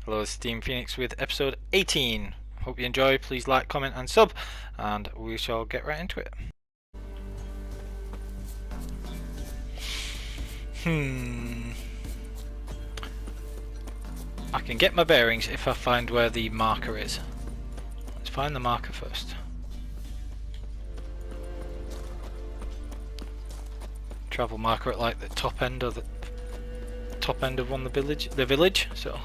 Hello, it's Team Phoenix with episode 18. Hope you enjoy. Please like, comment, and sub, and we shall get right into it. I can get my bearings if I find where the marker is. Let's find the marker first. Travel marker at like the top end of the village. So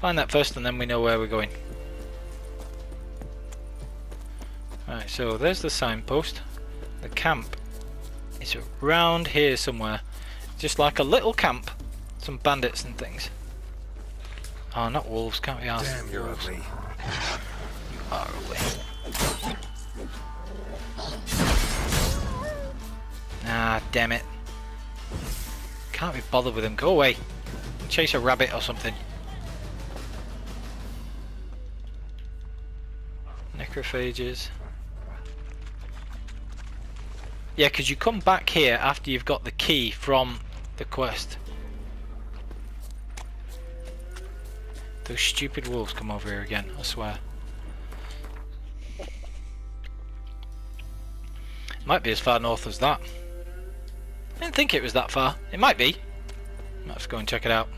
find that first, and then we know where we're going. Right, so there's the signpost. The camp is around here somewhere. Just like a little camp. Some bandits and things. Oh, not wolves, can't be arsed. Damn, you're ugly. You are ugly. Ah, damn it. Can't be bothered with him. Go away. Chase a rabbit or something. Necrophages. Yeah, because you come back here after you've got the key from the quest. Those stupid wolves come over here again, I swear. Might be as far north as that. I didn't think it was that far. It might be. Might have to go and check it out.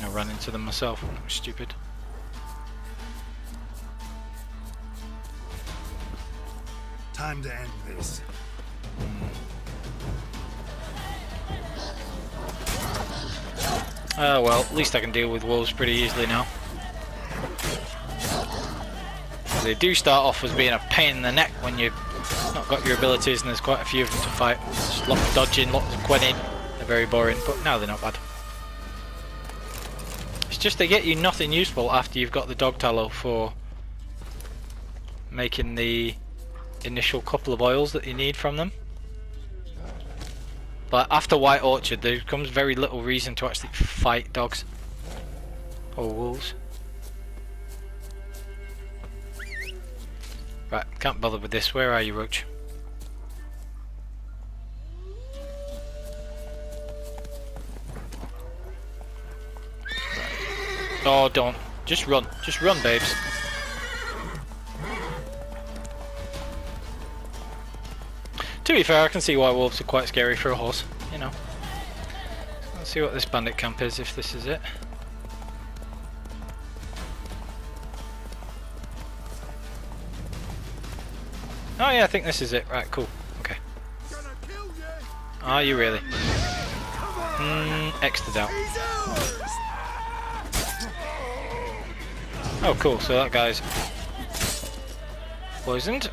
I ran into them myself. That was stupid. Time to end this. Oh well, at least I can deal with wolves pretty easily now. They do start off as being a pain in the neck when you've not got your abilities, and there's quite a few of them to fight. Just lots of dodging, lots of quenning. They're very boring, but now they're not bad. It's just they get you nothing useful after you've got the dog tallow for making the initial couple of oils that you need from them. But after White Orchard there comes very little reason to actually fight dogs or wolves. Right, can't bother with this. Where are you, Roach? Right. Oh, don't. Just run, babes. To be fair, I can see why wolves are quite scary for a horse, you know. Let's see what this bandit camp is, if this is it. Oh yeah, I think this is it. Right, cool. Okay. Are you really? X'd out. Oh cool, so that guy's poisoned.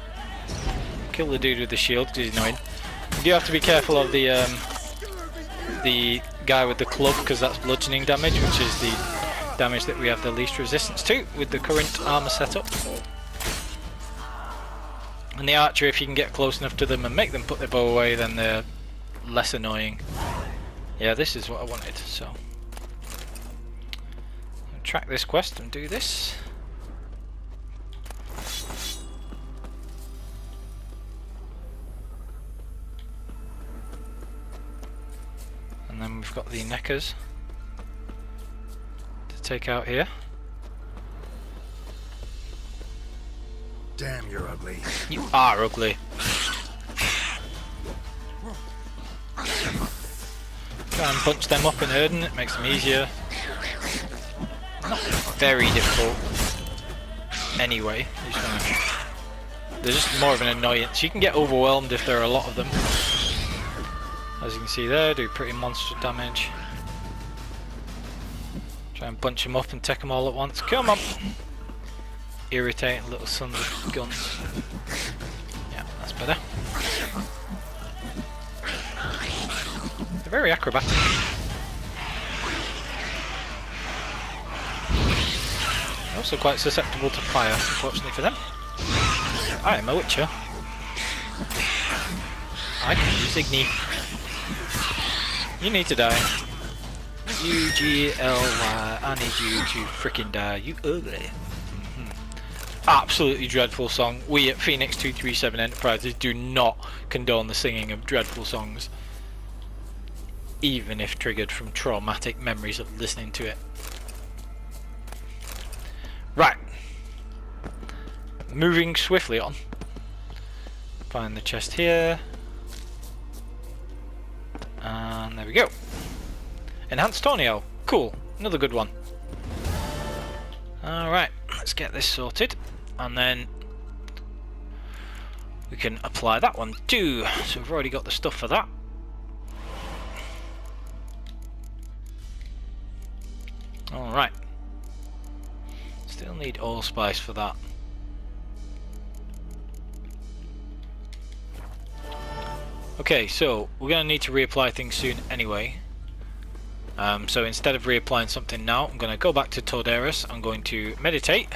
Kill the dude with the shield because he's annoying. You do have to be careful of the guy with the club, because that's bludgeoning damage, which is the damage that we have the least resistance to with the current armor setup. And the archer, if you can get close enough to them and make them put their bow away, then they're less annoying. Yeah, this is what I wanted, so I'll track this quest and do this. And then we've got the neckers to take out here. Damn, you're ugly. You are ugly. Try and punch them up in Erden, it makes them easier. Not very difficult anyway. They're just more of an annoyance. You can get overwhelmed if there are a lot of them. As you can see there, do pretty monster damage. Try and bunch them up and take them all at once. Come on! Irritating little sons of guns. Yeah, that's better. They're very acrobatic. Also quite susceptible to fire, unfortunately for them. I am a witcher. I can use Igni. You need to die. U-G-L-Y. I need you to frickin' die. You ugly. Absolutely dreadful song. We at Phoenix 237 Enterprises do not condone the singing of dreadful songs. even if triggered from traumatic memories of listening to it. Right. Moving swiftly on. Find the chest here. And there we go. Enhanced toenail. Cool. Another good one. Alright, let's get this sorted. And then we can apply that one too. So we've already got the stuff for that. Alright. Still need allspice for that. Okay, so we're going to need to reapply things soon anyway. So instead of reapplying something now, I'm going to go back to Devourers. I'm going to meditate,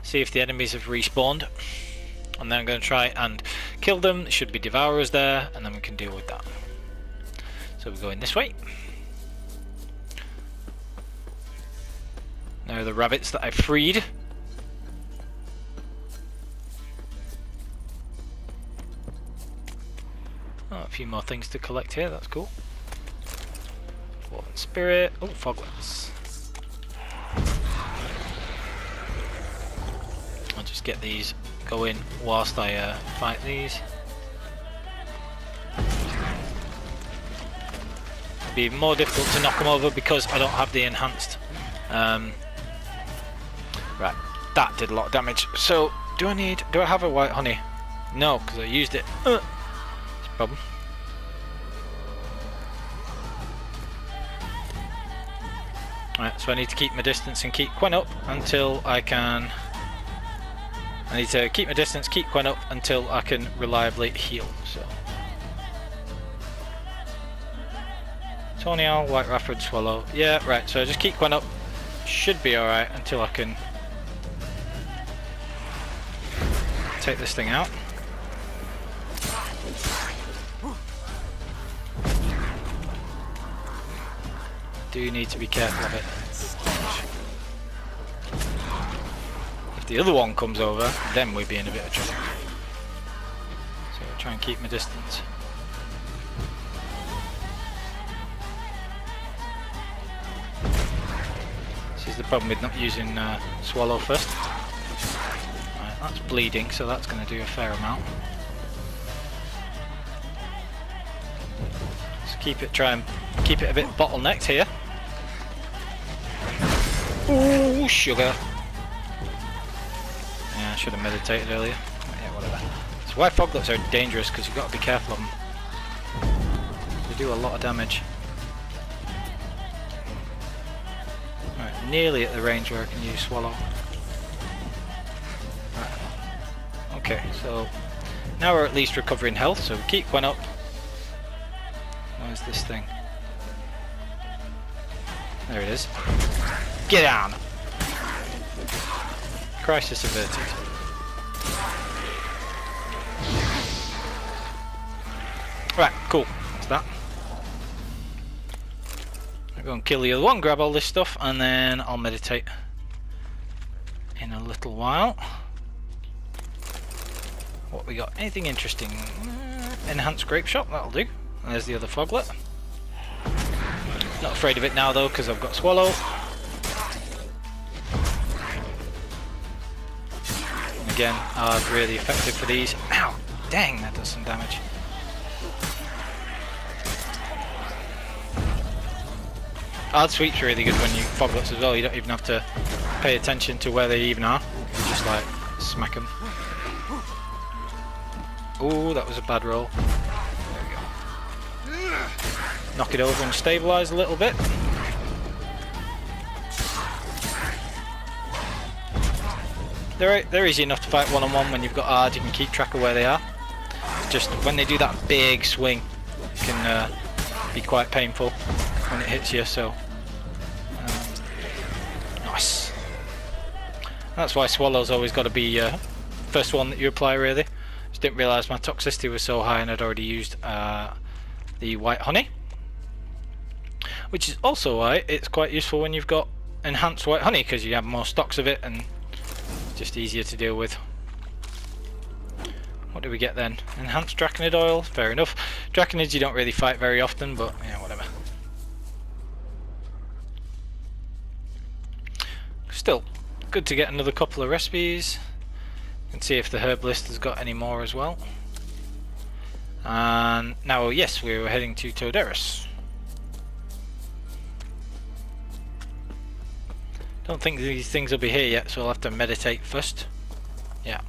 see if the enemies have respawned, and then I'm going to try and kill them. There should be Devourers there, and then we can deal with that. So we're going this way. Now the rabbits that I freed. Oh, a few more things to collect here, that's cool. Wolf and Spirit. Oh, foglets. I'll just get these going whilst I fight these. It'll be more difficult to knock them over because I don't have the enhanced. Right, that did a lot of damage. So, do I have a white honey? No, because I used it. That's a problem. Right, so I need to keep my distance and keep Quen up until I can. I need to keep my distance, keep Quen up until I can reliably heal. So, Toenail, White Rafford, Swallow. Yeah, right. So I just keep Quen up. Should be all right until I can take this thing out. Do need to be careful of it. If the other one comes over, then we'd be in a bit of trouble. So I'll try and keep my distance. This is the problem with not using Swallow first. Right, that's bleeding, so that's going to do a fair amount. Let's try and keep it a bit bottlenecked here. Ooh, sugar. Yeah, I should have meditated earlier. Yeah, whatever. So white foglets are dangerous because you've got to be careful of them. They do a lot of damage. Right, nearly at the range where I can use Swallow. Right. Okay, so now we're at least recovering health, so we keep Quen up. Where's this thing? There it is. Get down! Crisis averted. Right, cool. That's that. I'll go and kill the other one, grab all this stuff, and then I'll meditate in a little while. What we got? Anything interesting? Enhanced grape shot, that'll do. There's the other foglet. Not afraid of it now though, because I've got Swallow. And again, really effective for these. Ow! Dang, that does some damage. Hard sweep's really good when you foglets as well. You don't even have to pay attention to where they even are. You just like smack them. Ooh, that was a bad roll. Knock it over and stabilise a little bit. They're easy enough to fight one-on-one when you've got Ard. You can keep track of where they are. Just when they do that big swing, it can be quite painful when it hits you. So nice. That's why Swallow's always got to be first one that you apply. Really, just didn't realise my toxicity was so high, and I'd already used the white honey. Which is also why it's quite useful when you've got enhanced white honey, because you have more stocks of it and it's just easier to deal with. What What do we get then? Enhanced Draconid oil, fair enough. Draconids you don't really fight very often, but yeah, whatever. Still, good to get another couple of recipes. And see if the herbalist has got any more as well. And now, yes, we're heading to Devourers. Don't think these things will be here yet, so I'll have to meditate first. Yeah.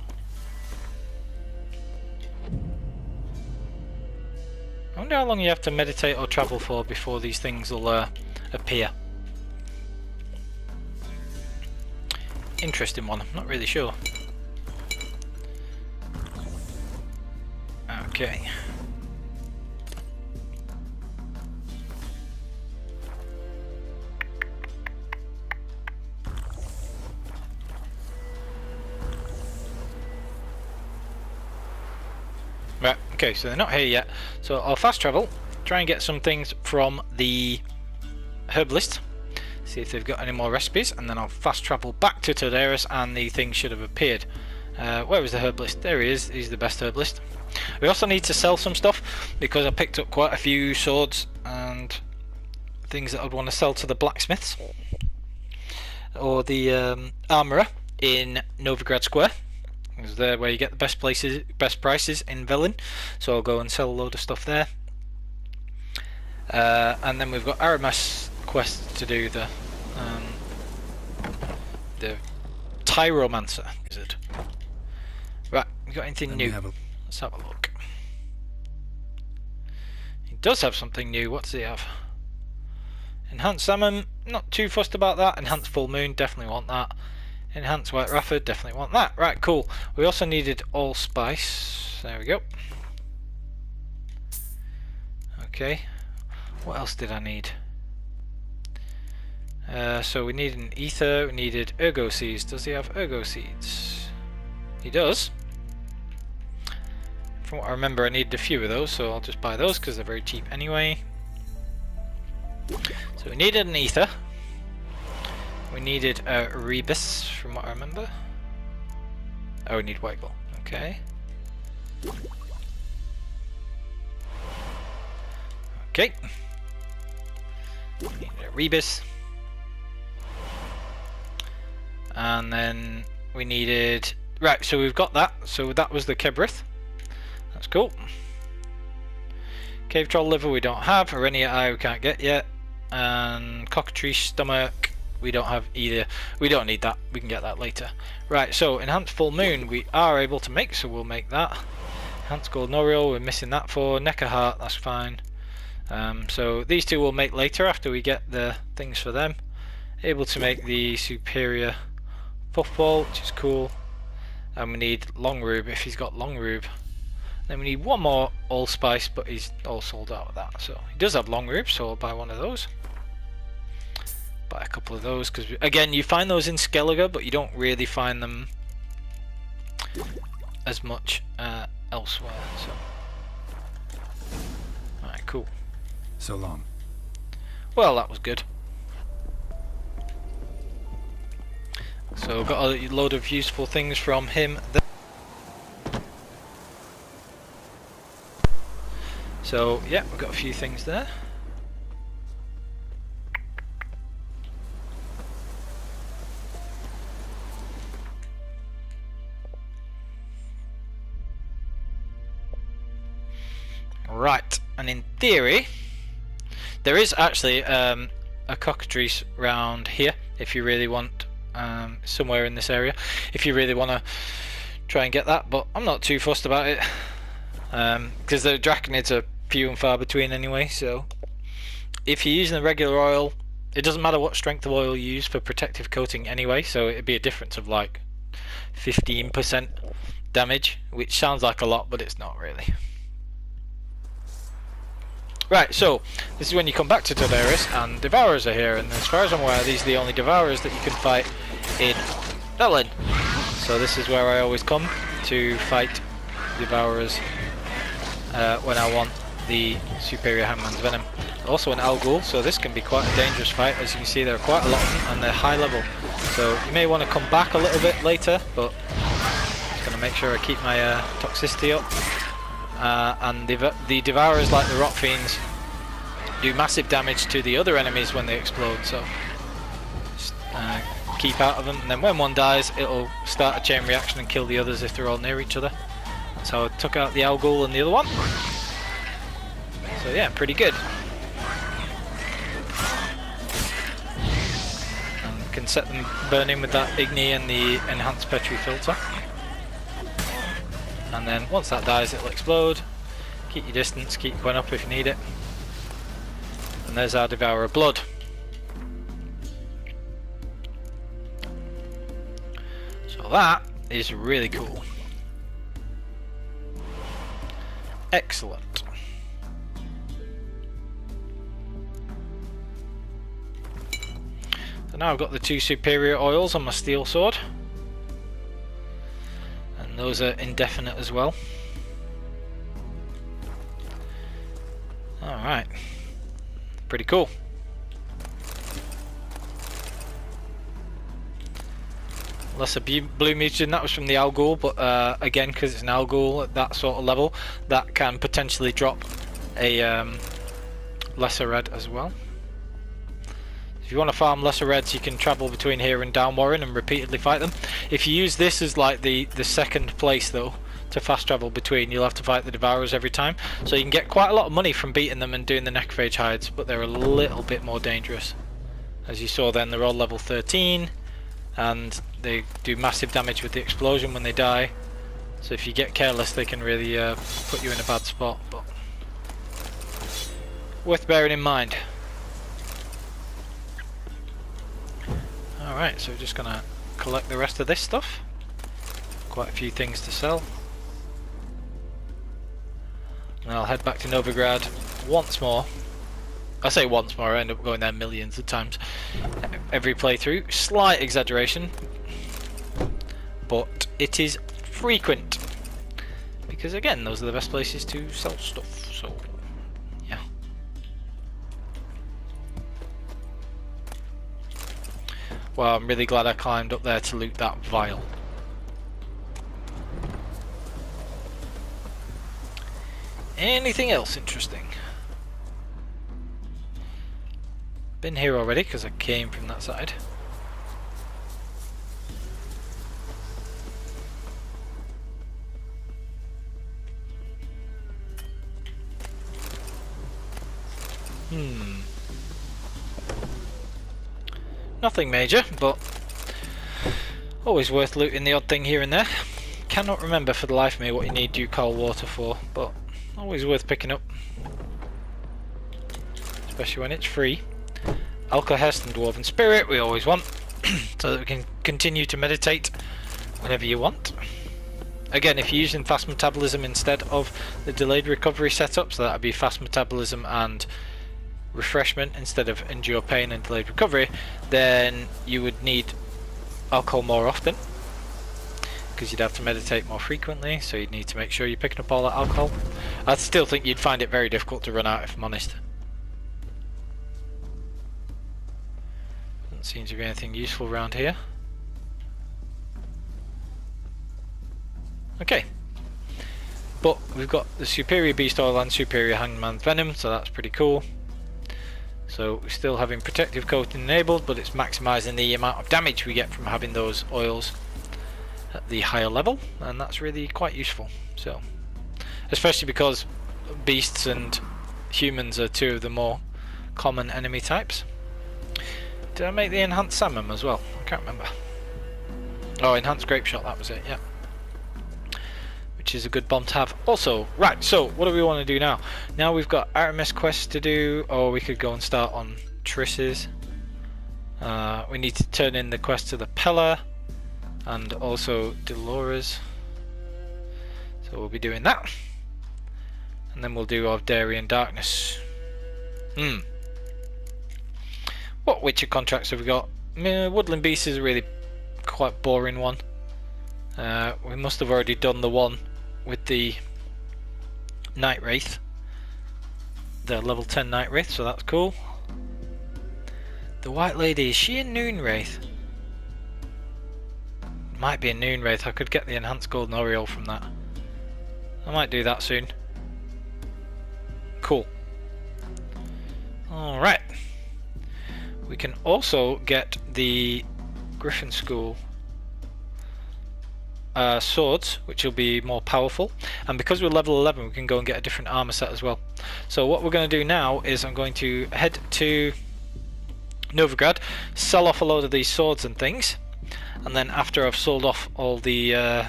I wonder how long you have to meditate or travel for before these things will appear. Interesting one, I'm not really sure. Okay. Right, okay, so they're not here yet. So I'll fast travel, try and get some things from the herbalist, see if they've got any more recipes, and then I'll fast travel back to Devourers and the thing should have appeared. Where was the herbalist? There he is, he's the best herbalist. We also need to sell some stuff because I picked up quite a few swords and things that I'd want to sell to the blacksmiths or the armourer in Novigrad Square. Is there where you get the best prices in Velen, so I'll go and sell a load of stuff there. And then we've got Aramas quest to do, the Tyromancer wizard. Right, we got anything new? Let's have a look. He does have something new. What does he have? Enhanced Salmon, not too fussed about that. Enhanced Full Moon, definitely want that. Enhanced White Rafford, definitely want that. Right, cool. We also needed Allspice. There we go. Okay. What else did I need? So we need an ether, we needed Ergo Seeds. Does he have Ergo Seeds? He does. From what I remember, I needed a few of those, so I'll just buy those because they're very cheap anyway. So we needed an ether. We needed a Rebus, from what I remember. Oh, we need White Gold. Okay. Okay. We need a Rebus. And then we needed... Right, so we've got that. So that was the Kebrith. That's cool. Cave Troll Liver we don't have. Arenia Eye we can't get yet. And Cockatrice Stomach we don't have either. We don't need that. We can get that later. Right, so Enhanced Full Moon we are able to make, so we'll make that. Enhanced Golden Oriole, we're missing that for. Necker Heart, that's fine. So these two we'll make later after we get the things for them. Able to make the Superior Puffball, which is cool. And we need Long Rube if he's got Long Rube. Then we need one more Allspice, but he's all sold out of that. So he does have Long Rube, so I'll buy one of those. Buy a couple of those, because again, you find those in Skellige, but you don't really find them as much elsewhere. So, alright, cool. So long. Well, that was good. So got a load of useful things from him there. So yeah, we've got a few things there. Right, and in theory there is actually a cockatrice round here if you really want, somewhere in this area if you really want to try and get that, but I'm not too fussed about it because the draconids are few and far between anyway. So if you're using the regular oil, it doesn't matter what strength of oil you use for protective coating anyway, so it'd be a difference of like 15% damage, which sounds like a lot but it's not really. Right, so this is when you come back to Devourers and Devourers are here, and as far as I'm aware these are the only Devourers that you can fight in Velen. So this is where I always come to fight Devourers when I want the Superior Hangman's Venom. Also an Al-Ghul, so this can be quite a dangerous fight. As you can see there are quite a lot of them and they're high level. So you may want to come back a little bit later, but Gonna make sure I keep my toxicity up. And the Devourers, like the Rock Fiends, do massive damage to the other enemies when they explode, so just keep out of them, and then when one dies it'll start a chain reaction and kill the others if they're all near each other. So I took out the Owl Ghoul and the other one. So yeah, pretty good. And can set them burning with that Igni and the enhanced Petri filter. And then once that dies it'll explode. Keep your distance, keep going up if you need it. And there's our Devourer blood. So that is really cool. Excellent. So now I've got the 2 superior oils on my steel sword. And those are indefinite as well. Alright. Pretty cool. Lesser blue mutagen, that was from the Owl Ghoul, but again, because it's an Owl Ghoul at that sort of level, that can potentially drop a lesser red as well. If you want to farm lesser reds, you can travel between here and Down Warren and repeatedly fight them. If you use this as like the second place though, to fast travel between, you'll have to fight the Devourers every time. So you can get quite a lot of money from beating them and doing the necrophage hides, but they're a little bit more dangerous. As you saw then, they're all level 13, and they do massive damage with the explosion when they die. So if you get careless, they can really put you in a bad spot, but worth bearing in mind. Alright, so we're just gonna collect the rest of this stuff. Quite a few things to sell. And I'll head back to Novigrad once more. I say once more, I end up going there millions of times every playthrough. Slight exaggeration, but it is frequent. Because again, those are the best places to sell stuff, so yeah. Well, I'm really glad I climbed up there to loot that vial. Anything else interesting? Been here already because I came from that side. Nothing major, but always worth looting the odd thing here and there. Cannot remember for the life of me what you need Ducal water for, but always worth picking up, especially when it's free. Alkahest and Dwarven Spirit we always want, so that we can continue to meditate whenever you want. Again, if you're using fast metabolism instead of the delayed recovery setup, so that would be fast metabolism and refreshment instead of endure pain and delayed recovery, then you would need alcohol more often, because you'd have to meditate more frequently, so you'd need to make sure you're picking up all that alcohol. I still think you'd find it very difficult to run out, if I'm honest. Doesn't seem to be anything useful around here. Okay, but we've got the superior beast oil and superior hangman's venom, so that's pretty cool. So we're still having protective coating enabled, but it's maximising the amount of damage we get from having those oils at the higher level, and that's really quite useful. So, especially because beasts and humans are 2 of the more common enemy types. Did I make the enhanced salmon as well? I can't remember. Oh, enhanced grape shot, that was it, yeah. Which is a good bomb to have. Also, right, so what do we want to do now? Now we've got Aramis quests to do, or we could go and start on Triss's. We need to turn in the quest to the Pella, and also Devourers. So we'll be doing that. And then we'll do of Darien Darkness. What Witcher contracts have we got? Woodland Beast is a really quite boring one. We must have already done the one with the Night Wraith, the level 10 Night Wraith, so that's cool. The White Lady, is she a Noon Wraith? Might be a noon wraith. I could get the enhanced golden aureole from that. I might do that soon. Cool. Alright. We can also get the Griffin School swords, which will be more powerful, and because we're level 11 we can go and get a different armor set as well. So what we're going to do now is I'm going to head to Novigrad, sell off a load of these swords and things, and then after I've sold off all the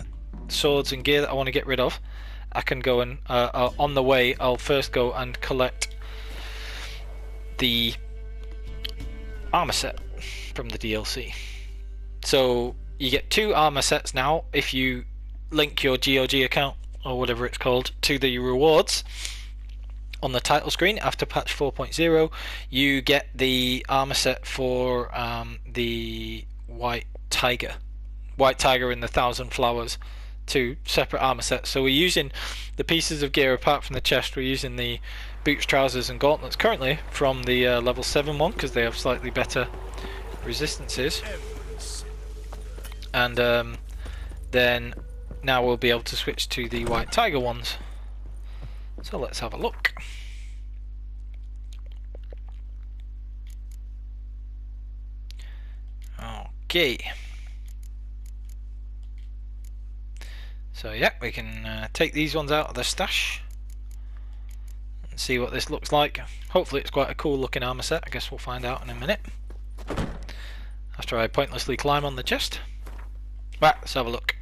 swords and gear that I want to get rid of, I can go and on the way I'll first go and collect the armor set from the DLC. So you get 2 armor sets now if you link your GOG account, or whatever it's called, to the rewards on the title screen. After patch 4.0 you get the armor set for the White Tiger and the Thousand Flowers, 2 separate armor sets. So we're using the pieces of gear apart from the chest, we're using the boots, trousers and gauntlets currently from the level 7 one because they have slightly better resistances. And then now we'll be able to switch to the White Tiger ones. So let's have a look. Okay. So yeah, we can take these ones out of the stash and see what this looks like. Hopefully it's quite a cool looking armor set. I guess we'll find out in a minute after I pointlessly climb on the chest. Right, let's have a look.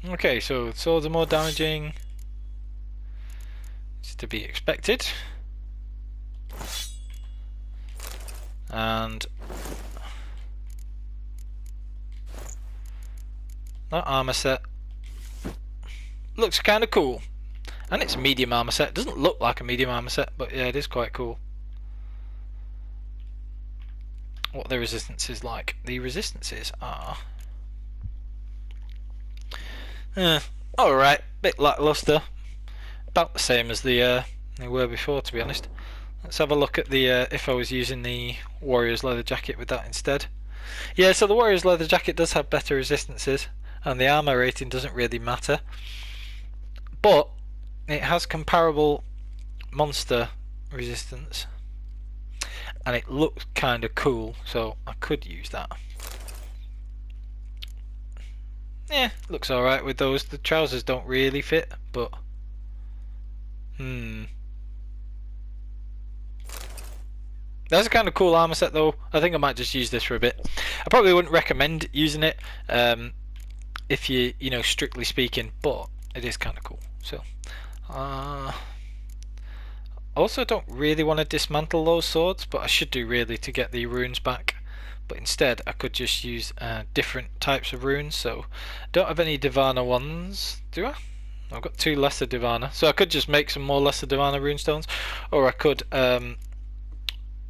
Okay, so swords are more damaging. It's to be expected. And that armor set looks kind of cool. And it's a medium armor set. It doesn't look like a medium armor set, but yeah, it is quite cool. What the resistance is like. The resistances are alright, bit lackluster, about the same as they were before, to be honest. Let's have a look at the if I was using the Warrior's leather jacket with that instead. Yeah, so the Warrior's leather jacket does have better resistances and the armor rating doesn't really matter, but it has comparable monster resistance and it looks kind of cool, so I could use that. Yeah, looks alright with those. The trousers don't really fit, but that's a kind of cool armor set though. I think I might just use this for a bit. I probably wouldn't recommend using it if you know, strictly speaking, but it is kind of cool. So also don't really want to dismantle those swords, but I should do really to get the runes back. But instead I could just use different types of runes. So I don't have any Divana ones, do I? I've got 2 lesser Divana, so I could just make some more lesser Divana runestones, or I could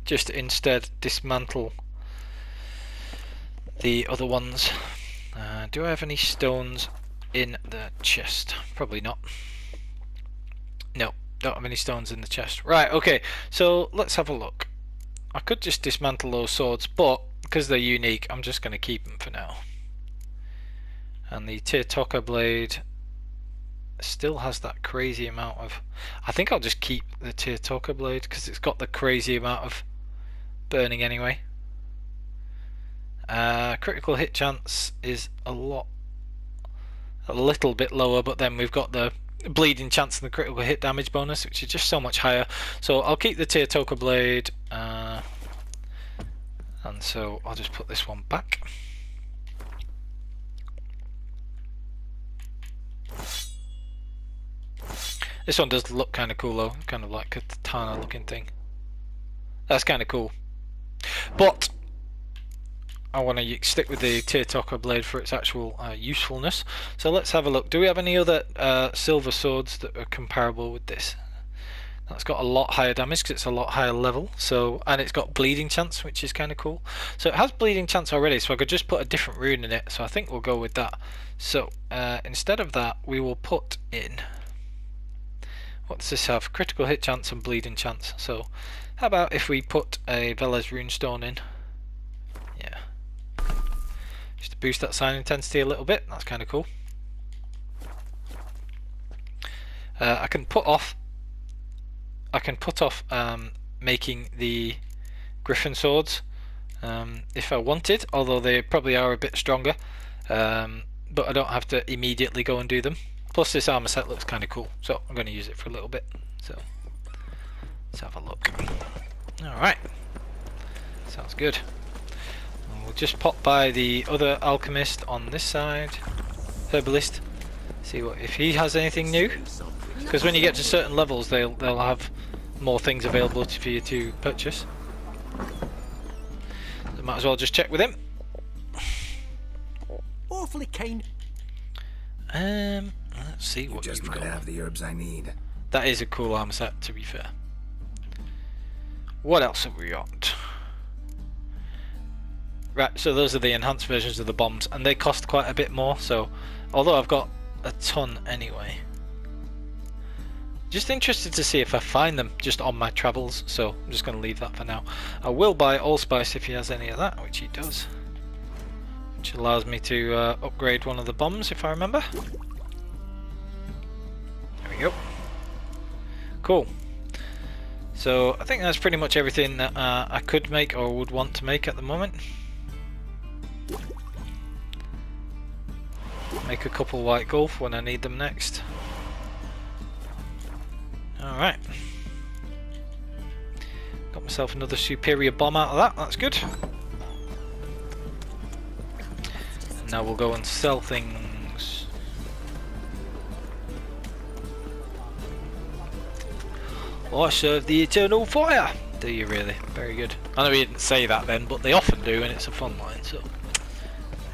just instead dismantle the other ones. Do I have any stones in the chest? Probably not. No, don't have any stones in the chest. Right, okay, so let's have a look. I could just dismantle those swords, but because they're unique I'm just going to keep them for now. And the Tirtoka blade still has that crazy amount of... I think I'll just keep the Tirtoka blade because it's got the crazy amount of burning anyway. Critical hit chance is a little bit lower, but then we've got the bleeding chance and the critical hit damage bonus, which is just so much higher. So I'll keep the Tirtoka blade, and so I'll just put this one back. This one does look kind of cool though, kind of like a katana looking thing. That's kind of cool, but I want to stick with the Tirtoka blade for its actual usefulness. So let's have a look. Do we have any other silver swords that are comparable with this? That's got a lot higher damage because it's a lot higher level. So, and it's got bleeding chance, which is kind of cool. So it has bleeding chance already, so I could just put a different rune in it. So I think we'll go with that. So instead of that, we will put in... What does this have? Critical hit chance and bleeding chance. So how about if we put a Velez runestone in? just to boost that sign intensity a little bit. That's kind of cool. I can put off making the Griffin swords if I wanted, although they probably are a bit stronger, but I don't have to immediately go and do them. Plus this armor set looks kind of cool, so I'm going to use it for a little bit. So let's have a look. Alright, sounds good. We'll just pop by the other alchemist on this side, herbalist, see what if he has anything new, because when you get to certain levels they'll have more things available for you to purchase. So might as well just check with him. Awfully keen. Let's see what just you've might got. have the herbs I need. That is a cool armor set, to be fair. What else have we got? Right, so those are the enhanced versions of the bombs, and they cost quite a bit more, so although I've got a ton anyway. Just interested to see if I find them just on my travels, so I'm just going to leave that for now. I will buy Allspice if he has any of that, which he does. Which allows me to upgrade one of the bombs, if I remember. There we go. Cool. So I think that's pretty much everything that I could make or would want to make at the moment. Make a couple white gulf when I need them next. Alright. Got myself another superior bomb out of that, that's good. And now we'll go and sell things. Oh, I serve the eternal fire! Do you really? Very good. I know he didn't say that then, but they often do, and it's a fun line, so there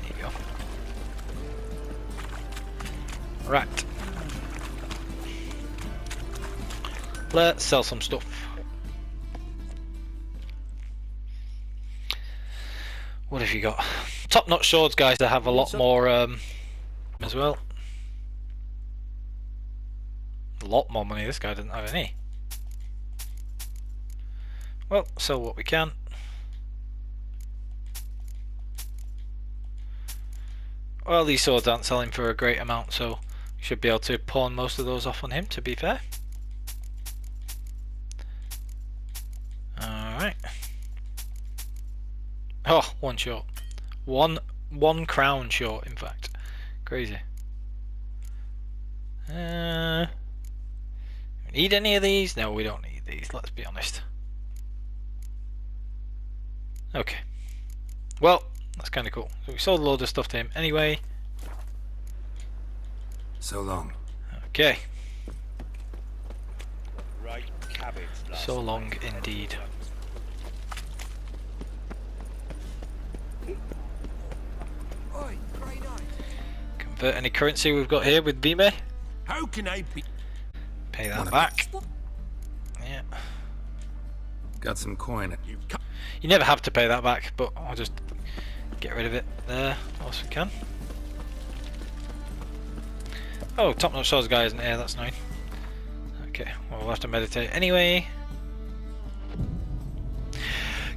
you go. Right. Let's sell some stuff. What have you got? Top-notch swords, guys. They have a lot more as well. A lot more money. This guy doesn't have any. Well, sell what we can. Well, these swords aren't selling for a great amount, so we should be able to pawn most of those off on him, to be fair. Alright. Oh, one short. One crown short, in fact. Crazy. Need any of these? No, we don't need these, let's be honest. Okay. Well, that's kind of cool. So we sold a load of stuff to him anyway. So long. Okay. Right cabbage. So long indeed. Oi, grey knight. Convert any currency we've got here with Bime. How can I be? Pay that back. Yeah. Got some coin. You never have to pay that back, but I'll just get rid of it there whilst we can. Oh, top-notch swords guy isn't here, that's annoying. Okay, well, we'll have to meditate anyway.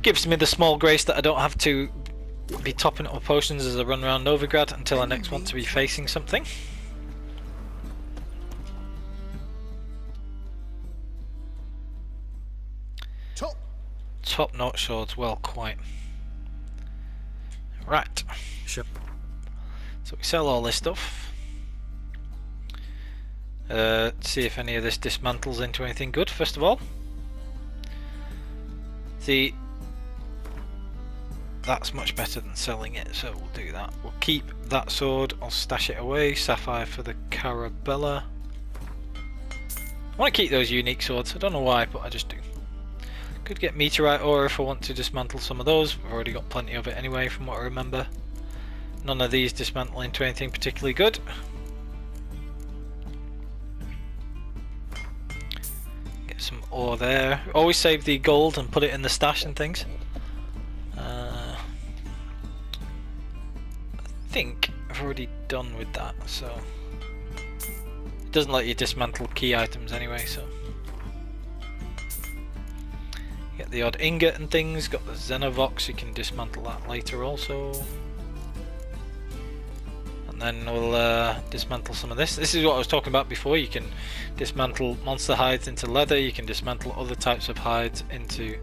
Gives me the small grace that I don't have to be topping up my potions as I run around Novigrad until I next want to be facing something. Top-notch swords, well, quite. Right. Sure. So we sell all this stuff. See if any of this dismantles into anything good, first of all. See, that's much better than selling it, so we'll do that. We'll keep that sword, I'll stash it away. Sapphire for the Carabella. I want to keep those unique swords, I don't know why, but I just do. Could get meteorite ore if I want to dismantle some of those. I've already got plenty of it anyway from what I remember. None of these dismantle into anything particularly good. Get some ore there. Always save the gold and put it in the stash and things. I think I've already done with that, so it doesn't let you dismantle key items anyway, so get the odd ingot and things. Got the Xenovox, you can dismantle that later also. then we'll dismantle some of this. This is what I was talking about before. You can dismantle monster hides into leather, you can dismantle other types of hides into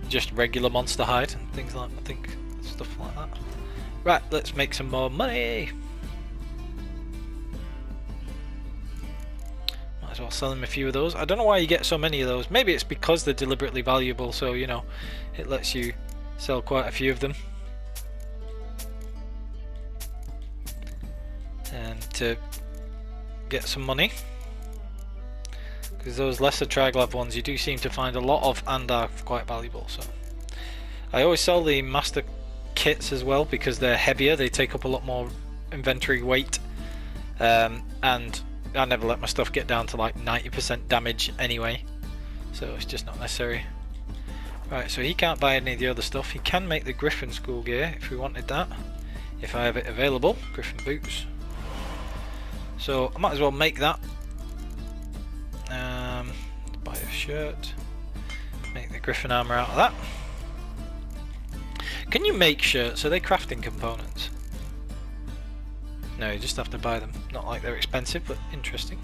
just regular monster hide and things like, I think, stuff like that. Right, let's make some more money. Might as well sell him a few of those. I don't know why you get so many of those. Maybe it's because they're deliberately valuable, so you know, it lets you sell quite a few of them. And to get some money, because those lesser Triglav ones you do seem to find a lot of and are quite valuable. So I always sell the master kits as well because they're heavier, they take up a lot more inventory weight, and I never let my stuff get down to like 90% damage anyway, so it's just not necessary. Right, so he can't buy any of the other stuff. He can make the Griffin school gear if we wanted that, if I have it available. Griffin boots. So I might as well make that. Buy a shirt. Make the Griffin armor out of that. Can you make shirts? Are they crafting components? No, you just have to buy them. Not like they're expensive, but interesting.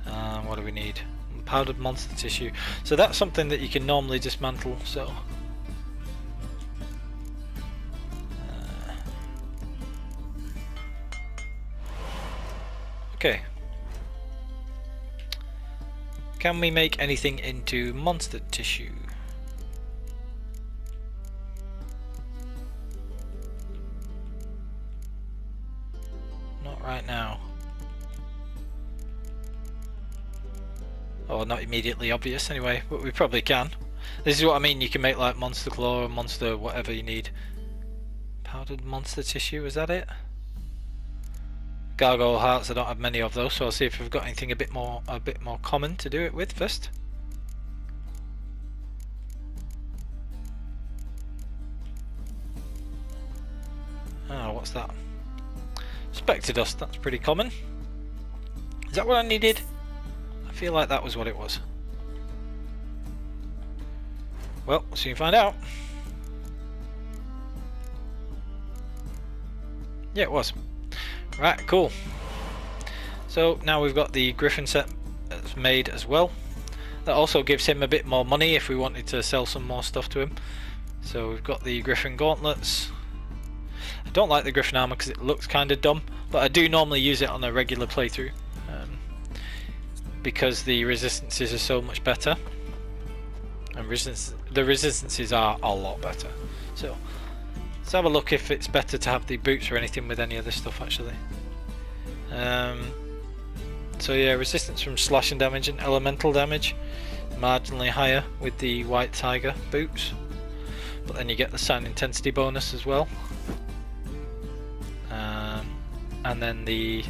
What do we need? Powdered monster tissue. So that's something that you can normally dismantle. So. Okay. Can we make anything into monster tissue? Not right now. Or not immediately obvious anyway, but we probably can. This is what I mean, you can make like monster claw or monster whatever you need. Powdered monster tissue, is that it? Gargoyle hearts, I don't have many of those, so I'll see if we've got anything a bit more common to do it with first. Oh, what's that? Spectre dust, that's pretty common. Is that what I needed? I feel like that was what it was. Well, we'll soon find out. Yeah, it was. Right, cool. So now we've got the Griffin set that's made as well. That also gives him a bit more money if we wanted to sell some more stuff to him. So we've got the Griffin gauntlets. I don't like the Griffin armor because it looks kind of dumb, but I do normally use it on a regular playthrough because the resistances are so much better, and the resistances are a lot better. So let's have a look if it's better to have the boots or anything with any other stuff actually. So yeah, resistance from slashing damage and elemental damage marginally higher with the White Tiger boots, but then you get the sound intensity bonus as well. And then the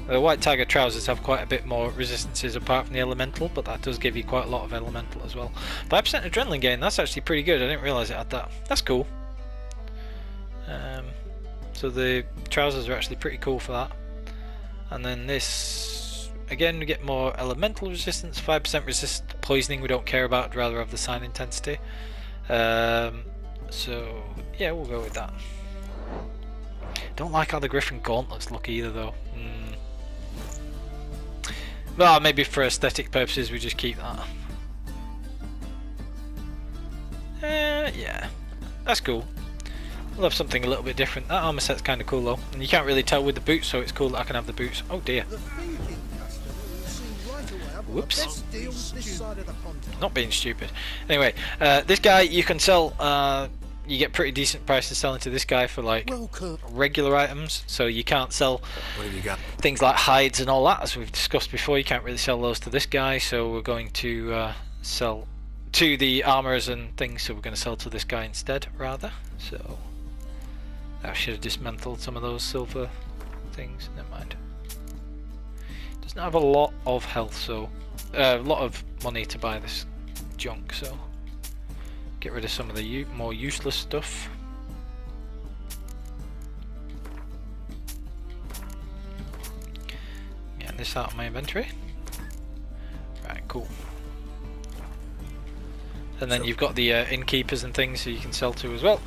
White Tiger trousers have quite a bit more resistances apart from the elemental, but that does give you quite a lot of elemental as well. 5% adrenaline gain, that's actually pretty good. I didn't realise it had that. That's cool. So the trousers are actually pretty cool for that. And then this, again, we get more elemental resistance. 5% resist poisoning we don't care about, I'd rather have the sign intensity. So yeah, we'll go with that. Don't like how the Griffin gauntlets look either though. Well, maybe for aesthetic purposes we just keep that. Yeah, that's cool. We'll have something a little bit different. That armor set's kind of cool though, and you can't really tell with the boots, so it's cool that I can have the boots. Oh dear. Whoops. Not being stupid. Anyway, this guy you can sell. You get pretty decent prices selling to this guy for like regular items, so you can't sell What have you got? things like hides and all that, as we've discussed before. You can't really sell those to this guy, so we're going to sell to the armorers and things, so we're going to sell to this guy instead rather. So I should have dismantled some of those silver things. Never mind. Doesn't have a lot of health, so a lot of money to buy this junk, so get rid of some of the more useless stuff. Get this out of my inventory. Right, cool. And then you've got the innkeepers and things so you can sell to as well.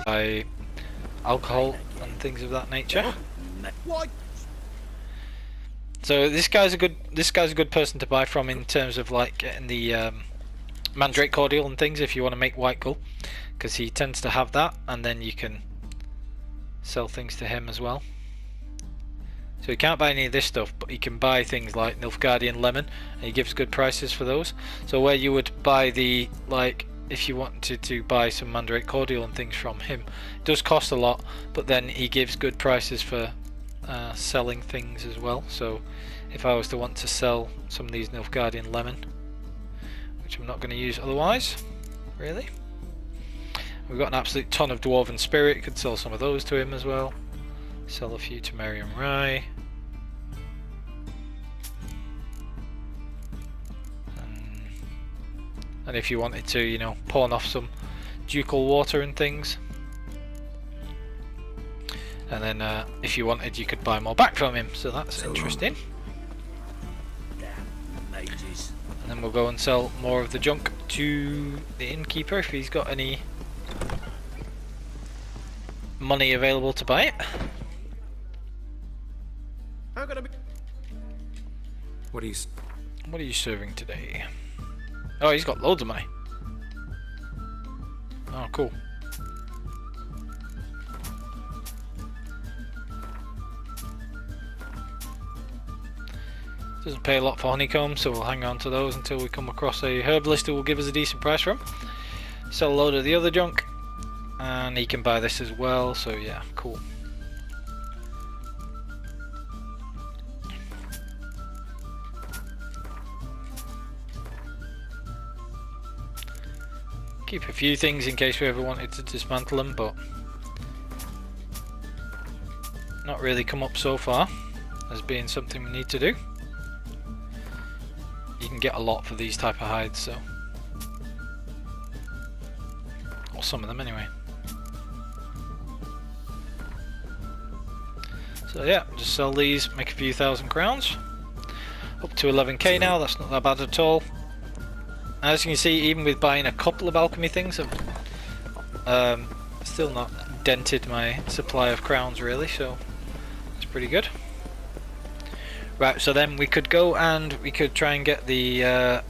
By alcohol and things of that nature. Why? So this guy's a good person to buy from in terms of like getting the Mandrake cordial and things if you want to make white gull, because he tends to have that, and then you can sell things to him as well. So you can't buy any of this stuff, but you can buy things like Nilfgaardian lemon, and he gives good prices for those. So where you would buy the, like, if you wanted to buy some Mandrake cordial and things from him, it does cost a lot, but then he gives good prices for selling things as well. So if I was to want to sell some of these Nilfgaardian lemon, which I'm not going to use otherwise, really. We've got an absolute ton of Dwarven Spirit, could sell some of those to him as well. Sell a few to Meriam Rye. And if you wanted to, you know, pawn off some ducal water and things. And then if you wanted, you could buy more back from him, so that's interesting. And then we'll go and sell more of the junk to the innkeeper if he's got any money available to buy it. How can I be? What are you serving today? Oh, he's got loads of money. Oh, cool. Doesn't pay a lot for honeycomb, so we'll hang on to those until we come across a herbalist who will give us a decent price for them. Sell a load of the other junk, and he can buy this as well, so yeah, cool. Keep a few things in case we ever wanted to dismantle them, but not really come up so far as being something we need to do. You can get a lot for these type of hides, so, or some of them anyway. So yeah, just sell these, make a few thousand crowns. Up to 11k now, that's not that bad at all. As you can see, even with buying a couple of alchemy things, I've still not dented my supply of crowns really, so it's pretty good. Right, so then we could go and we could try and get the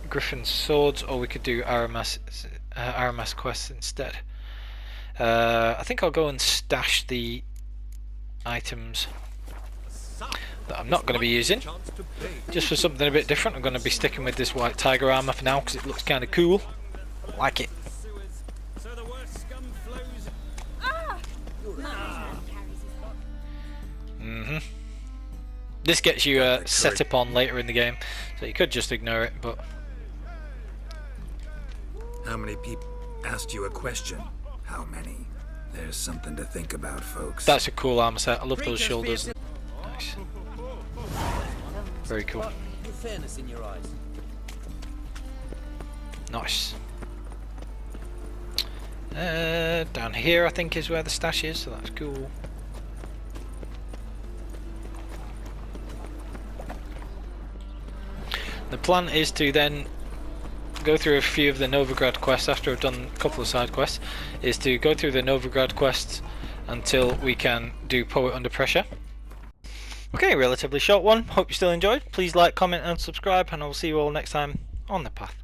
Griffin swords, or we could do Aramas quests instead. I think I'll go and stash the items that I'm not going to be using, just for something a bit different. I'm going to be sticking with this white tiger armor for now because it looks kind of cool. I like it. This gets you set up on later in the game, so you could just ignore it, but... How many people asked you a question? How many? There's something to think about, folks. That's a cool armor set. I love those shoulders. Nice. Very cool. Fairness in your eyes. Nice. Down here I think is where the stash is, so that's cool. The plan is to then go through a few of the Novigrad quests after I've done a couple of side quests, is to go through the Novigrad quests until we can do Poet Under Pressure. Okay, relatively short one. Hope you still enjoyed. Please like, comment and subscribe, and I'll see you all next time on the path.